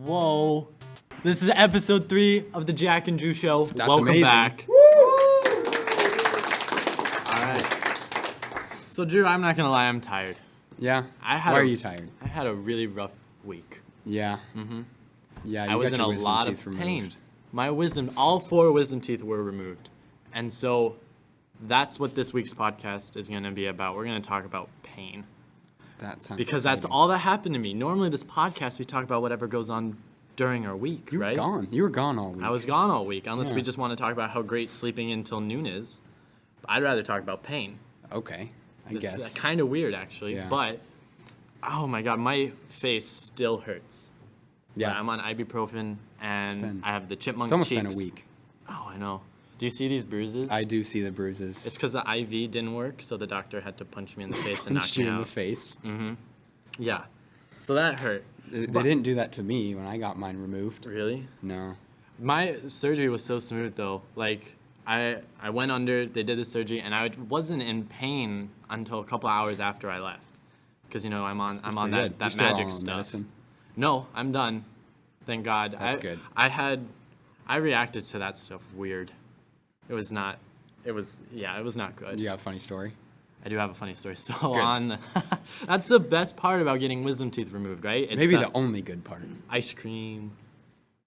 Whoa. This is episode 3 of the Jack and Drew Show. That's Welcome amazing. back. Alright. So, Drew, I'm not going to lie, I'm tired. Yeah? Why are you tired? I had a really rough week. Yeah. Mm-hmm. Yeah, I was in a lot of pain. All 4 wisdom teeth were removed. And so that's what this week's podcast is going to be about. We're going to talk about pain. That sounds Because exciting. that's all that happened to me. Normally, this podcast, we talk about whatever goes on during our week, You were right? gone. You were gone all week. I was gone all week, unless we Yeah. just want to talk about how great sleeping until noon is. I'd rather talk about pain. Okay, I guess. It's kind of weird, actually. Yeah. But, oh my God, my face still hurts. Yeah. But I'm on ibuprofen, and I have the chipmunk It's almost cheeks. been a week. Oh, I know. Do you see these bruises? I do see the bruises. It's because the IV didn't work, so the doctor had to punch me in the face and knock Punched me you in out. the face. Yeah. So that hurt. They didn't do that to me when I got mine removed. Really? No. My surgery was so smooth though. Like I went under, they did the surgery, and I wasn't in pain until a couple hours after I left. Because I'm on Pretty that, good. that You're still magic on stuff. medicine? No, I'm done. Thank God. That's good. I reacted to that stuff weird. It was not good. Do you have a funny story? I do have a funny story. So Good. that's the best part about getting wisdom teeth removed, right? It's Maybe the only good part. ice cream.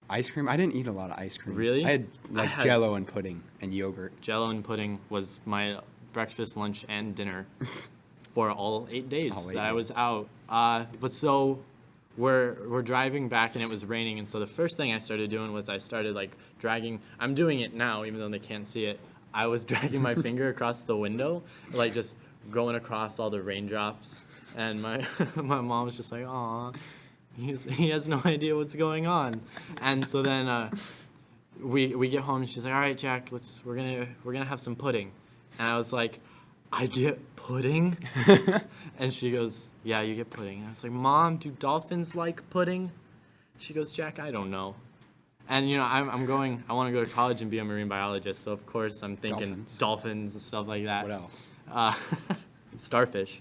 Ice cream? I didn't eat a lot of ice cream. Really? I had Jell-O and pudding and yogurt. Jello and pudding was my breakfast, lunch, and dinner for all 8 days All 8 that I was days. out. But so we're driving back, and it was raining, and so the first thing I started doing was I started dragging. I'm doing it now, even though they can't see it. I was dragging my finger across the window, just going across all the raindrops, and my mom was just like, "Aw, he has no idea what's going on," and so then we get home, and she's like, "All right, Jack, we're gonna have some pudding," and I was like, "I get pudding?" And she goes, "Yeah, you get pudding." And I was like, "Mom, do dolphins like pudding?" She goes, "Jack, I don't know." And I want to go to college and be a marine biologist, so of course I'm thinking dolphins and stuff like that. What else? Starfish,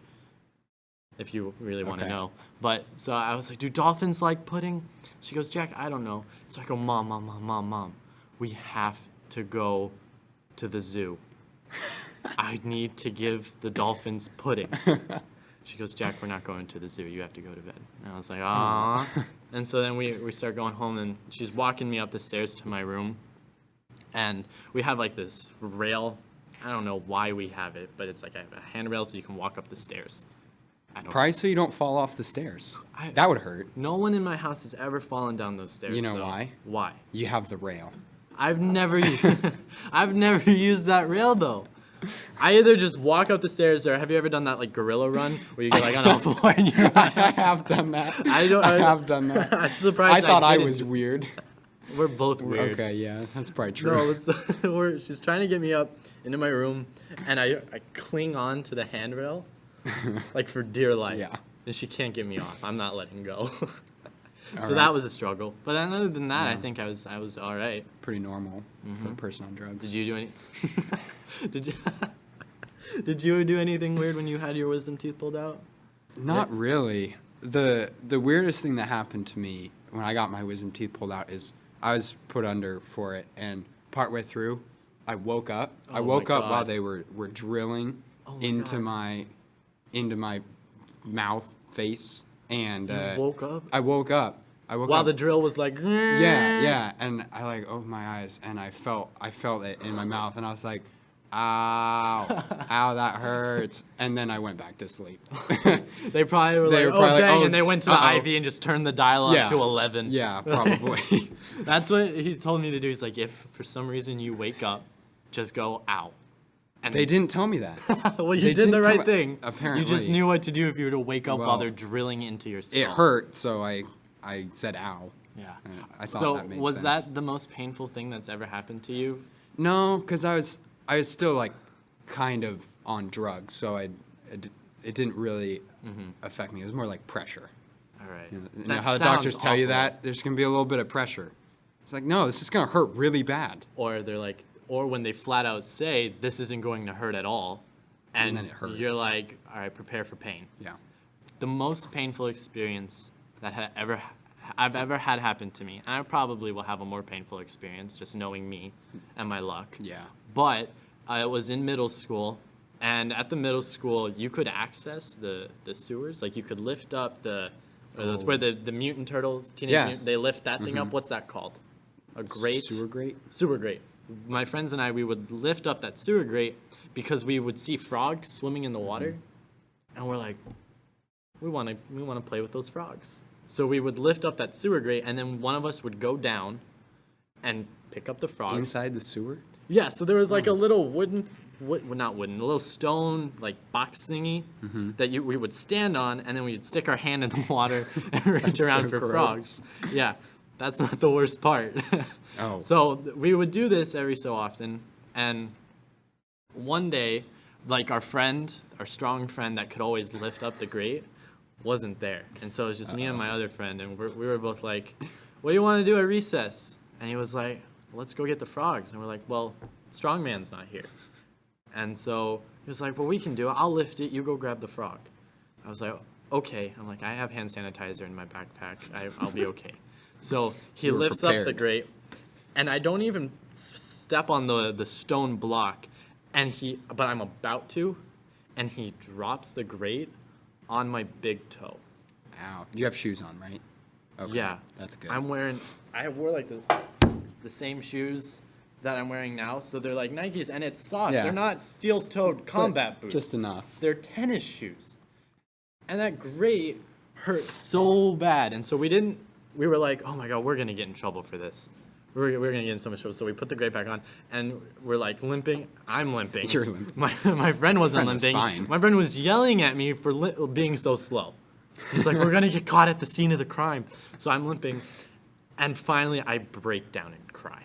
if you really want to Okay. know. But so I was like, "Do dolphins like pudding?" She goes, "Jack, I don't know." So I go, Mom, we have to go to the zoo. I need to give the dolphins pudding. She goes, "Jack, we're not going to the zoo. You have to go to bed." And I was like, "Aw." And so then we start going home, and she's walking me up the stairs to my room. And we have this rail. I don't know why we have it, but it's a handrail so you can walk up the stairs. Probably so you don't fall off the stairs. I- That would hurt. No one in my house has ever fallen down those stairs. You know so why? Why? You have the rail. I've never used that rail though. I either just walk up the stairs, or have you ever done that gorilla run where you get on all four and you I have done that. I have done that. I'm surprised. I thought I didn't. was weird. We're both weird. Okay, yeah, that's probably true. No, she's trying to get me up into my room, and I cling on to the handrail, for dear life. Yeah. And she can't get me off. I'm not letting go. So right. that was a struggle. But then other than that, I think I was all right. Pretty normal for a person on drugs. Did you do any? Did you do anything weird when you had your wisdom teeth pulled out? Not really. The weirdest thing that happened to me when I got my wisdom teeth pulled out is I was put under for it, and partway through, I woke up. I Oh my woke up while God. they were drilling into my mouth, face, and Woke up I woke up. while up. the drill was Yeah, and I opened my eyes, and I felt it in my mouth, and I was like, ow, that hurts. And then I went back to sleep. They probably were They like, were probably "Oh dang!" like, and they went to the uh-oh. IV and just turned the dial up to 11. Yeah, probably. That's what he told me to do. He's like, if for some reason you wake up, just go, "Ow." And They didn't tell me that. well, you they did the didn't right tell- thing. apparently. You just knew what to do if you were to wake up while Well, they're drilling into your skull. It hurt, so I said ow. Yeah. I thought So that made was sense. that the most painful thing that's ever happened to you? No, because I was still kind of on drugs, so it didn't really affect me. It was more like pressure. All right. You know That how the sounds doctors tell you awful. that? There's going to be a little bit of pressure. It's like, no, this is going to hurt really bad. Or they're like, or when they flat out say this isn't going to hurt at all. and then it hurts. you're like, all right, prepare for pain. Yeah. The most painful experience that I've ever had happen to me, and I probably will have a more painful experience just knowing me and my luck. Yeah. But it was in middle school, and at the middle school, you could access the sewers. Like, you could lift up that's where the mutant turtles, they lift that thing up. What's that called? A grate? Sewer grate? Sewer grate. My friends and I, we would lift up that sewer grate because we would see frogs swimming in the water, and we're like, we want to play with those frogs. So we would lift up that sewer grate, and then one of us would go down and pick up the frogs. Inside the sewer? Yeah, so there was like a little not wooden, a little stone like box thingy that we would stand on, and then we would stick our hand in the water and reach around so for gross. frogs. Yeah, that's not the worst part. Oh. So we would do this every so often, and one day, like our strong friend that could always lift up the grate, wasn't there, and so it was just me and my other friend, and we were both like, "What do you want to do at recess?" And he was like, "Let's go get the frogs." And we're like, "Well, Strongman's not here." And so he was like, "Well, we can do it. I'll lift it. You go grab the frog." I was like, "Okay." I'm like, "I have hand sanitizer in my backpack. I'll be okay." So he You were lifts up the prepared. grate, and I don't even step on the stone block, but I'm about to, and he drops the grate on my big toe. Ow. You have shoes on, right? Okay. Yeah, That's good. I wore like the same shoes that I'm wearing now, so they're like Nikes, and it's soft. Yeah. They're not steel-toed combat boots. Just enough. They're tennis shoes, and that grate hurt so bad. And so we were like, oh my god, we're gonna get in trouble for this. We're gonna get in so much trouble. So we put the grate back on, and we're like limping. I'm limping. You're limping. My friend wasn't Friend was limping. fine. My friend was yelling at me for being so slow. He's like, we're gonna get caught at the scene of the crime. So I'm limping, and finally I break down and cry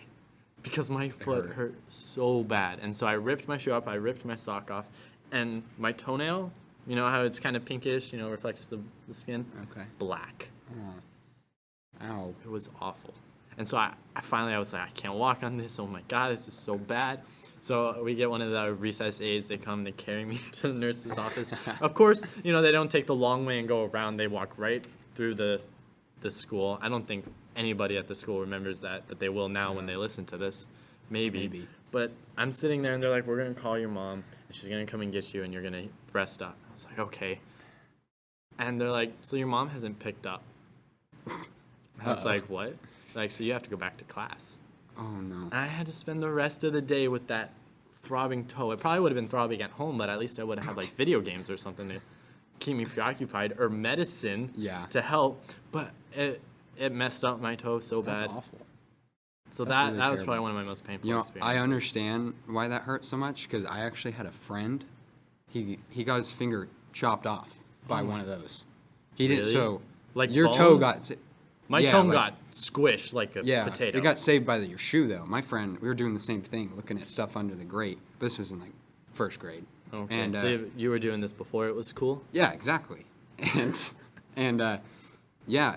because my foot hurt so bad. And so I ripped my shoe up, I ripped my sock off, and my toenail, you know how it's kind of pinkish, reflects the skin? Okay. Black. Oh. Ow. It was awful. And so I finally was like, I can't walk on this. Oh my God, this is so bad. So we get one of the recess aides. They come, they carry me to the nurse's office. Of course, they don't take the long way and go around. They walk right through the school. I don't think anybody at the school remembers that, but they will now when they listen to this. Maybe. But I'm sitting there, and they're like, we're going to call your mom, and she's going to come and get you, and you're going to rest up. I was like, okay. And they're like, so your mom hasn't picked up. I was like, what? Like, so you have to go back to class. Oh, no. And I had to spend the rest of the day with that throbbing toe. It probably would have been throbbing at home, but at least I would have had like video games or something to keep me preoccupied, or medicine to help. But it messed up my toe so bad. That's awful. So That's that really was terrible. probably one of my most painful experiences. I understand why that hurt so much because I actually had a friend. He got his finger chopped off by one of those. He didn't. Really? So Like your bone? toe got. My yeah, toe like- got squished like a potato. It got saved by your shoe though. My friend, we were doing the same thing, looking at stuff under the grate. This was in like first grade. Okay, And so you were doing this before it was cool? yeah, exactly. And yeah,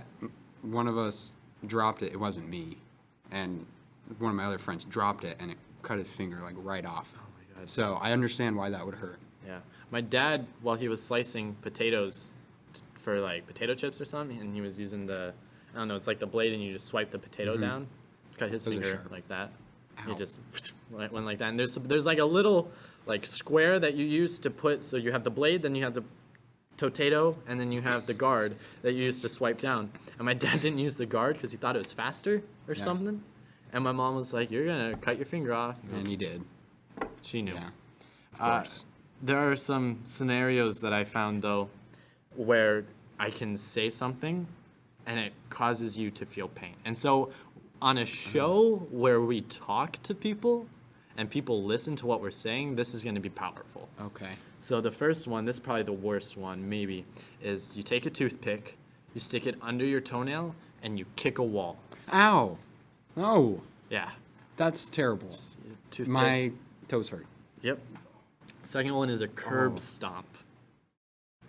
one of us dropped it. It wasn't me, and one of my other friends dropped it, and it cut his finger like right off. Oh my God. So I understand why that would hurt. Yeah. My dad, while he was slicing potatoes for like potato chips or something, and he was using I don't know, it's like the blade and you just swipe the potato down, cut his Those are finger sharp. like that. Ow. It just went like that. And there's like a little like square that you use to put, so you have the blade, then you have the potato, and then you have the guard that you use to swipe down. And my dad didn't use the guard because he thought it was faster or Yeah. something. And my mom was like, you're going to cut your finger off. And he did. She knew. Yeah. Of course. There are some scenarios that I found, though, where I can say something and it causes you to feel pain. And so on a show where we talk to people and people listen to what we're saying, this is going to be powerful. Okay. So the first one, this is probably the worst one, maybe, is you take a toothpick, you stick it under your toenail, and you kick a wall. Ow. No. Yeah. That's terrible. Toothpick. My toes hurt. Yep. Second one is a curb Oh. stomp.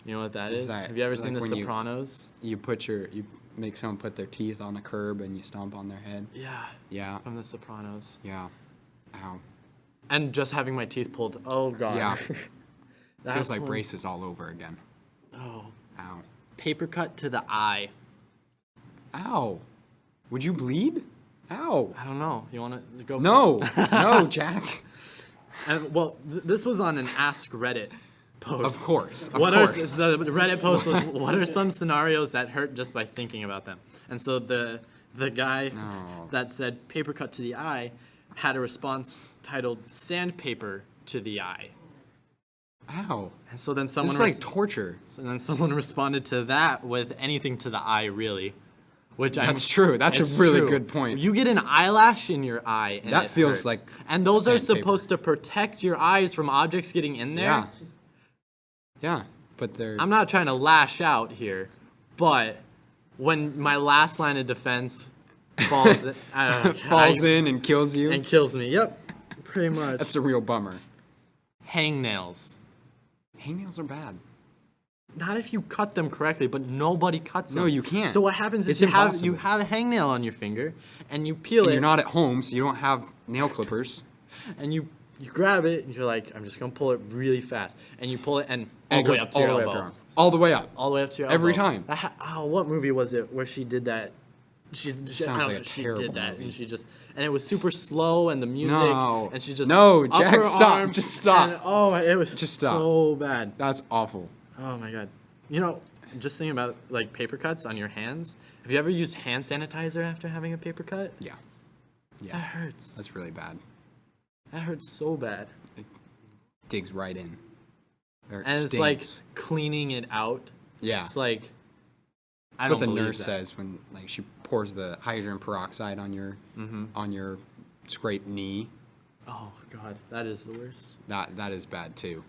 You know what that Is is? that Have you ever like seen The when you- Sopranos? You make someone put their teeth on a curb and you stomp on their head. Yeah, Yeah. from The Sopranos. Yeah. Ow. And just having my teeth pulled. Oh god. Yeah. Feels like one- braces all over again. Oh, Ow. paper cut to the eye. Ow. Would you bleed? Ow. I don't know. You want to go? No. No, Jack. And, well, this was on an Ask Reddit post. Of course. Of What course. are the Reddit post was what are some scenarios that hurt just by thinking about them? And so the guy No. that said paper cut to the eye had a response titled sandpaper to the eye. Ow. And so then This someone is like torture. responded to that with anything to the eye really. Which That's true. That's a it's really true. good point. You get an eyelash in your eye, and That it feels hurts. like and those are sandpaper. supposed to protect your eyes from objects getting in there. Yeah. Yeah. But they're. I'm not trying to lash out here, but when my last line of defense falls falls in and kills you. and kills me. Yep, pretty much. That's a real bummer. Hangnails. Hangnails are bad. Not if you cut them correctly, but nobody cuts them. No, you can't. So what happens is It's you impossible. have a hangnail on your finger, and you peel And it, you're not at home, so you don't have nail clippers. and you grab it, and you're like, I'm just gonna pull it really fast, and you pull it, and all And the it way goes up to your all the way elbow. up your arm. All the way up. All the way up to your Every elbow. time. What movie was it where she did that? She Sounds I don't like know, a she terrible did that, movie. and it was super slow, and the music, No. and she just No, up Jack, her stop. arm, Just stop. and, oh, it was Just stop. so bad. That's awful. Oh my god. You know, just thinking about like paper cuts on your hands. Have you ever used hand sanitizer after having a paper cut? Yeah. That Yeah. hurts. That's really bad. That hurts so bad. Digs right in. Or And it's like stings. cleaning it out. Yeah. It's like I That's don't what the believe nurse that. says when like she pours the hydrogen peroxide on your scraped knee. Oh god, that is the worst. That is bad too.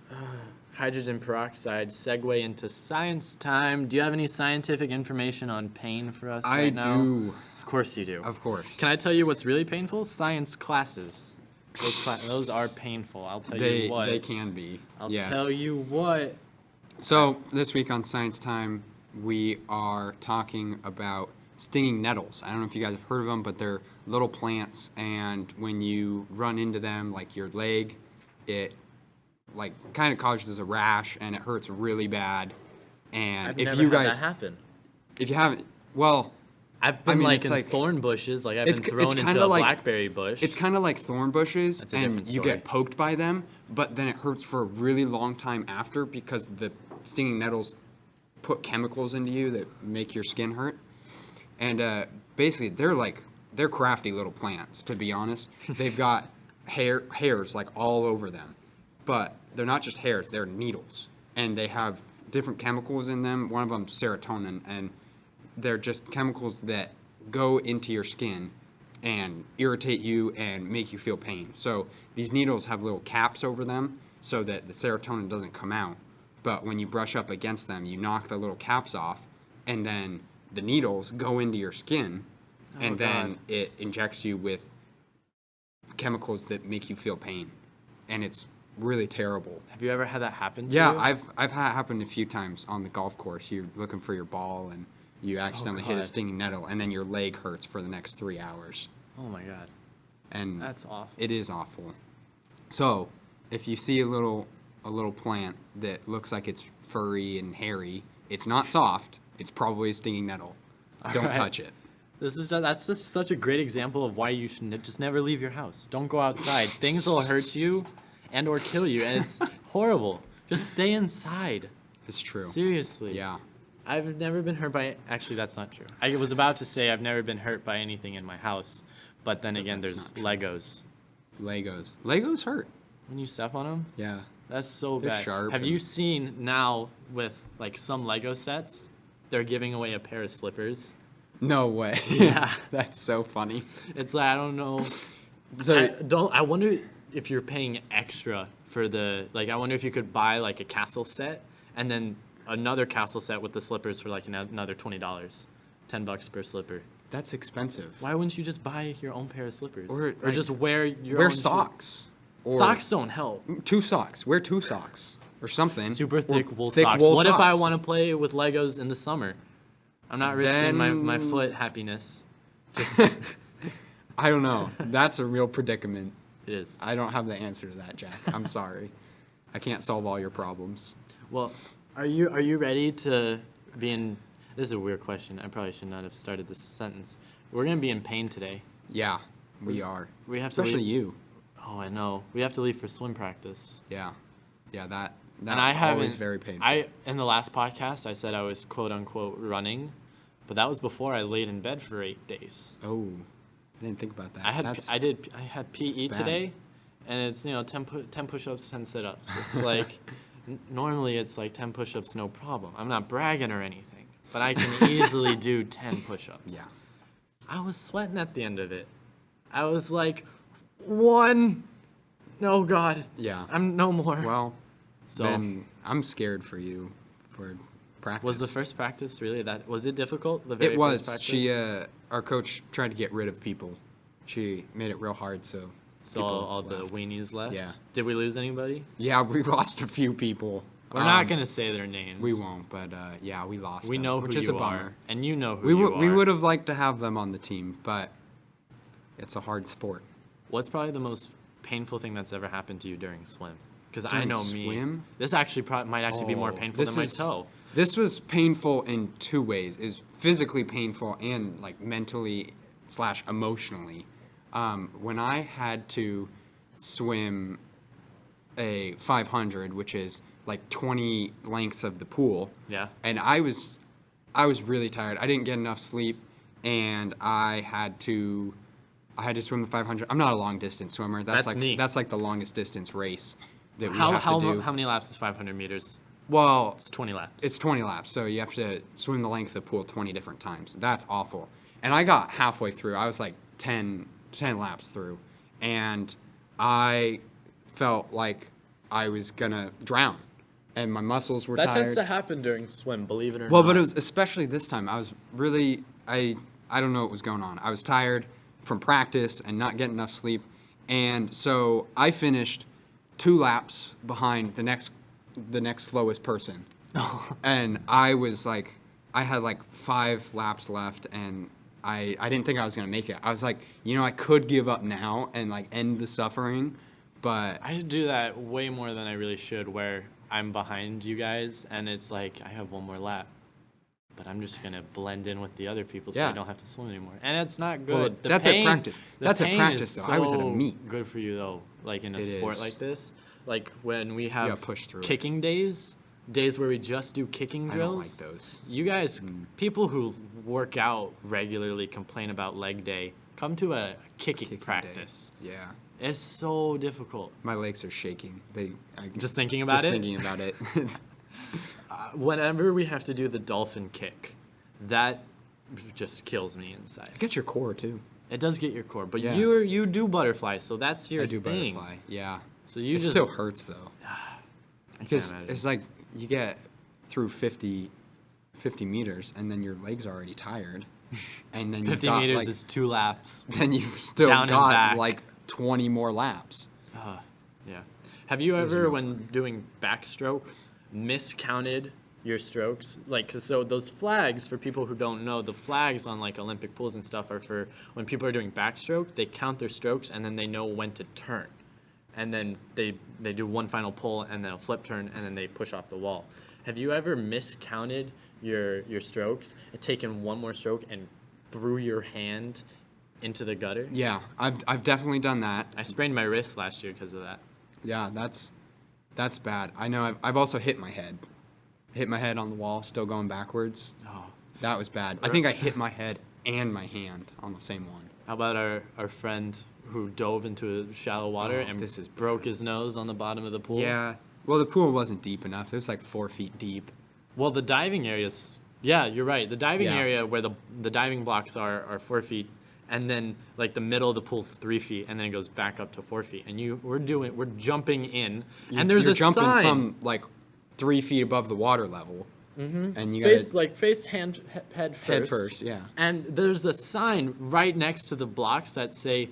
Hydrogen peroxide, segue into science time. Do you have any scientific information on pain for us I right now? do. Of course you do. Of course. Can I tell you what's really painful? Science classes. Those are painful. I'll tell you what. They can be. I'll yes. tell you what. So this week on Science Time, we are talking about stinging nettles. I don't know if you guys have heard of them, but they're little plants, and when you run into them, like your leg, it like kind of causes a rash, and it hurts really bad. And I've if never you had guys, that happen. if you haven't, well, I've been mean, like it's in like- thorn bushes, like I've it's- been it's thrown kinda into a like- blackberry bush. it's kind of like thorn bushes, That's a and different you story. get poked by them, but then it hurts for a really long time after because the stinging nettles put chemicals into you that make your skin hurt. And basically, they're crafty little plants. To be honest, they've got hairs like all over them, but they're not just hairs; they're needles, and they have different chemicals in them. One of them serotonin, and they're just chemicals that go into your skin and irritate you and make you feel pain. So these needles have little caps over them so that the serotonin doesn't come out. But when you brush up against them, you knock the little caps off, and then the needles go into your skin, and then God. it injects you with chemicals that make you feel pain. And it's really terrible. Have you ever had that happen to Yeah, you? I've had it happen a few times on the golf course. You're looking for your ball and you accidentally hit a God. stinging nettle, and then your leg hurts for the next 3 hours. Oh my god. And That's awful. it is awful. So, if you see a little plant that looks like it's furry and hairy, it's not soft. It's probably a stinging nettle. Don't right. touch it. That's just such a great example of why you should just never leave your house. Don't go outside. Things will hurt you and or kill you, and it's horrible. Just stay inside. It's true. Seriously. Yeah. I've never been hurt by. Actually, that's not true. I was about to say I've never been hurt by anything in my house, but then again, that's there's not Legos. Legos hurt. When you step on them, Yeah. that's so They're bad. sharp Have and- you seen now with like some Lego sets? They're giving away a pair of slippers. No way. Yeah. That's so funny. It's like I don't know. So I wonder if you're paying extra for the like. I wonder if you could buy like a castle set and then another castle set with the slippers for like another $20, $10 per slipper. that's expensive. Why wouldn't you just buy your own pair of slippers Or, like, just wear your Wear own shoe- socks. Or Socks don't help. 2 socks. Wear 2 socks or something. Super Or thick wool thick socks. wool What if I socks. want to play with Legos in the summer? I'm not risking my Then- foot happiness. Just I don't know. That's a real predicament. it is. I don't have the answer to that, Jack. I'm sorry. I can't solve all your problems. Well, are you ready to be in? This is a weird question. I probably should not have started this sentence. We're gonna be in pain today. Yeah, we are. We have to Especially leave. you. Oh, I know. We have to leave for swim practice. Yeah. Yeah, that's And I always haven't. very painful. In the last podcast, I said I was quote unquote running, but that was before I laid in bed for 8 days. Oh, I didn't think about that. I had PE bad. today, and it's 10 push-ups, 10 sit-ups. It's like normally it's like 10 push-ups, no problem. I'm not bragging or anything, but I can easily do 10 push-ups. Yeah. I was sweating at the end of it. I was like, one. No, God. Yeah. I'm no more. Well, so then I'm scared for you for practice. was the first practice really that? Was it difficult? The very It was. First practice? She, our coach tried to get rid of people. She made it real hard, so. So people all the left. weenies left. Yeah. Did we lose anybody? Yeah, we lost a few people. We're not gonna say their names. We won't, but yeah, we lost. We them, know which who is you a bummer. are, and you know who We you are. we would have liked to have them on the team, but it's a hard sport. What's probably the most painful thing that's ever happened to you during swim? Because I During know me. swim? This actually might actually be more Oh, painful than my toe. This was painful in two ways. Is physically painful and like mentally / emotionally. When I had to swim a 500, which is like 20 lengths of the pool. Yeah. And I was really tired. I didn't get enough sleep, and I had to swim the 500. I'm not a long distance swimmer. That's like me. That's like the longest distance race that we How have to do. how many laps is 500 meters? Well, It's 20 laps. it's 20 laps, so you have to swim the length of the pool 20 different times. That's awful. And I got halfway through. I was like 10 laps through, and I felt like I was gonna drown, and my muscles were that tired. tends to happen during swim, believe it or Well, not. but it was especially this time. I was really I don't know what was going on. I was tired from practice and not getting enough sleep, and so I finished 2 laps behind the next slowest person. And I was like, I had like 5 laps left, and I didn't think I was gonna make it. I was like, I could give up now and like end the suffering, but I should do that way more than I really should, where I'm behind you guys and it's like I have one more lap, but I'm just gonna blend in with the other people so I Yeah. don't have to swim anymore. And it's not good. Well, The that's at pain- practice. the That's at pain practice, is though. I was at a so meet. Good for you though, like in a It sport is. like this, like when we gotta have push through it. kicking days where we just do kicking I don't like drills. those. You guys, people who work out regularly complain about leg day. Come to a kicking Kicking day. practice. Yeah. It's so difficult. My legs are shaking. Just thinking about just it? thinking about it. Whenever we have to do the dolphin kick, that just kills me inside. Get your core too. It does get your core, but Yeah. you do butterfly, so that's your I do thing. butterfly. Yeah. So you It just still hurts though, I can't because imagine. it's like you get through 50 meters, and then your legs are already tired, and then 50 you've got, meters like, is 2 laps. then you've still down and got back. like 20 more laps. Yeah. Have you There's ever, no when doing backstroke, miscounted your strokes? Like, 'cause so those flags, for people who don't know, the flags on like Olympic pools and stuff are for when people are doing backstroke, they count their strokes and then they know when to turn. And then they do one final pull and then a flip turn and then they push off the wall. Have you ever miscounted your strokes and taken one more stroke and threw your hand into the gutter? Yeah, I've definitely done that. I sprained my wrist last year because of that. Yeah, that's bad. I know. I've also hit my head on the wall, still going backwards. Oh. That was bad. I think I hit my head and my hand on the same one. How about our friend who dove into shallow water Oh, and this is broke his nose on the bottom of the pool? Yeah. Well, the pool wasn't deep enough. It was like 4 feet deep. Well, the diving areas, yeah, you're right. The diving Yeah. area where the diving blocks are 4 feet, and then like the middle of the pool's 3 feet, and then it goes back up to 4 feet. And we're jumping in, and there's You're a jumping sign. from like 3 feet above the water level, and you face gotta head first. head first. Yeah. And there's a sign right next to the blocks that say,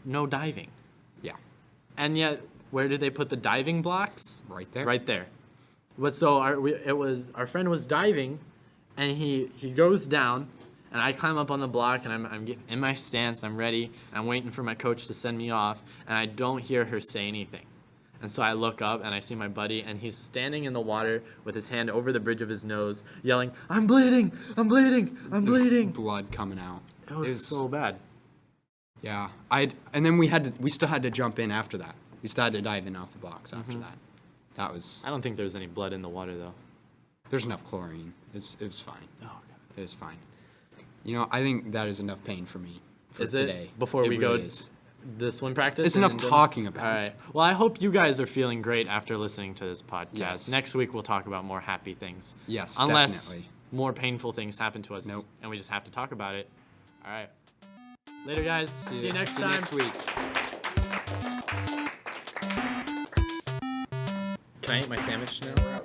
"No diving." Yeah. And yet, where did they put the diving blocks? Right there. Right there. But so our friend was diving, and he goes down, and I climb up on the block, and I'm in my stance, I'm ready, I'm waiting for my coach to send me off, and I don't hear her say anything. And so I look up and I see my buddy, and he's standing in the water with his hand over the bridge of his nose, yelling, "I'm bleeding! I'm bleeding! I'm bleeding!" Blood coming out. It was so bad. Yeah, and then we still had to jump in after that. We still had to dive in off the blocks after that. That was. I don't think there's any blood in the water though. There's enough chlorine. It was fine. Oh, okay. It was fine. You know, I think that is enough pain for me for Is today. it before we really go is. the swim practice? It's and enough then- talking about All it. right. Well, I hope you guys are feeling great after listening to this podcast. Yes. Next week we'll talk about more happy things. Yes, Unless definitely. more painful things happen to us. Nope. And we just have to talk about it. All right. Later, guys. See you next time. next week. Can I eat my sandwich now?